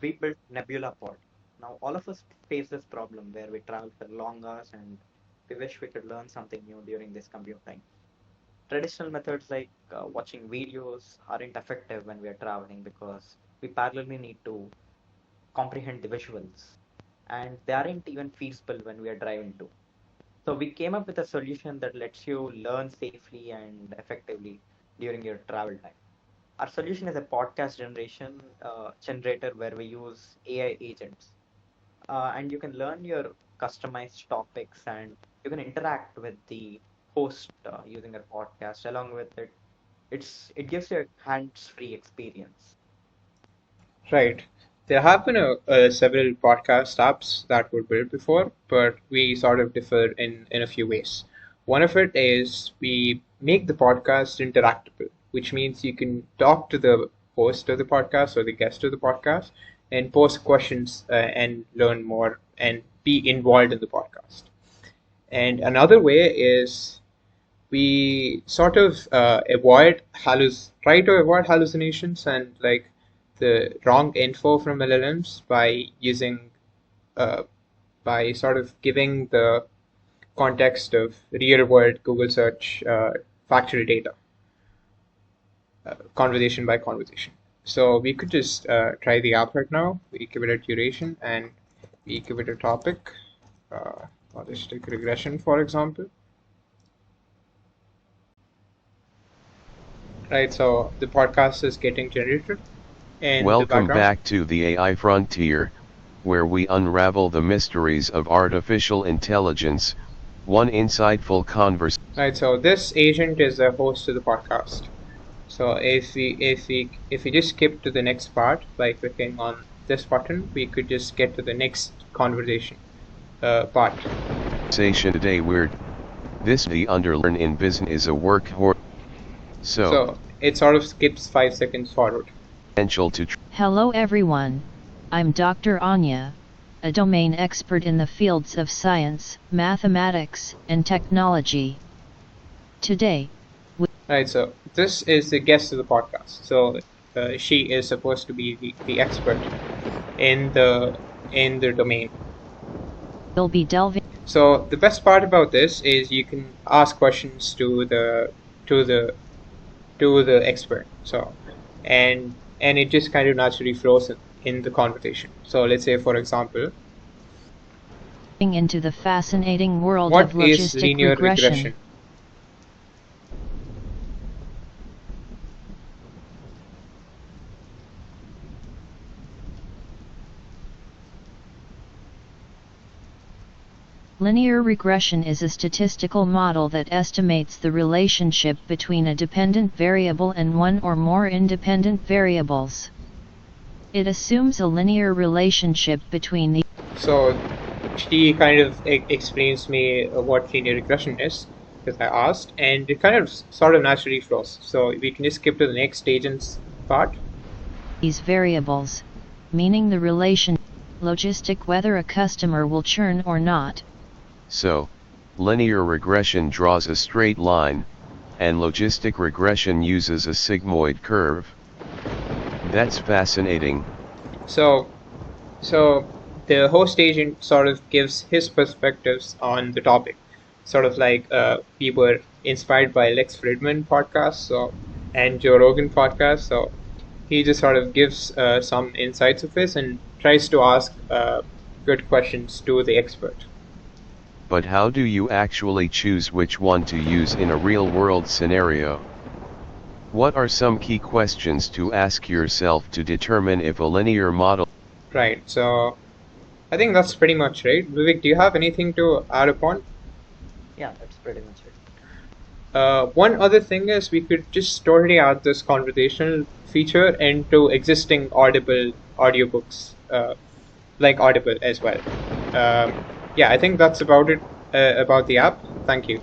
we built NebulaPod. Now, all of us face this problem where we travel for long hours and we wish we could learn something new during this commute time. Traditional methods like watching videos aren't effective when we are traveling because we parallelly need to comprehend the visuals, and they aren't even feasible when we are driving too. So we came up with a solution that lets you learn safely and effectively during your travel time. Our solution is a podcast generation generator where we use AI agents, and you can learn your customized topics and you can interact with the host using a podcast. Along with it, it gives you a hands-free experience. Right. There have been several podcast apps that were built before, but we sort of differ in a few ways. One of it is we make the podcast interactable, which means you can talk to the host of the podcast or the guest of the podcast and post questions and learn more and be involved in the podcast. And another way is we sort of try to avoid hallucinations and like the wrong info from LLMs by using uh, by sort of giving the context of real world Google search factual data, conversation by conversation. So we could just try the app right now. We give it a duration and we give it a topic, logistic regression, for example. Right, so the podcast is getting generated in the Welcome background. back to the AI frontier, where we unravel the mysteries of artificial intelligence, one insightful conversation. Right, so this agent is a host of the podcast. So if we just skip to the next part by clicking on this button, we could just get to the next conversation part. Today the underlearn in business is a workhorse. So it sort of skips 5 seconds forward. Essential to Hello everyone, I'm Dr. Anya, a domain expert in the fields of science, mathematics, and technology. Today, Right, so this is the guest of the podcast. So she is supposed to be the expert in the domain. we'll be delving So the best part about this is you can ask questions to the expert. So and it just kind of naturally flows in the conversation. So let's say, for example, into the fascinating world what of is logistic linear regression. regression? Linear regression is a statistical model that estimates the relationship between a dependent variable and one or more independent variables. It assumes a linear relationship between the So she kind of explains me what linear regression is, because I asked, and it kind of sort of naturally flows. So we can just skip to the next agent's part. these variables, meaning the relation logistic whether a customer will churn or not. So, linear regression draws a straight line, and logistic regression uses a sigmoid curve. That's fascinating. So the host agent sort of gives his perspectives on the topic, sort of like we were inspired by Lex Fridman podcast, and Joe Rogan podcast. So he just sort of gives some insights of his and tries to ask good questions to the expert. But how do you actually choose which one to use in a real-world scenario? What are some key questions to ask yourself to determine if a linear model? Right. So I think that's pretty much right. Vivek, do you have anything to add upon? Yeah, that's pretty much it. One other thing is we could just totally add this conversational feature into existing Audible audiobooks, like Audible as well. Yeah, I think that's about it about the app. Thank you.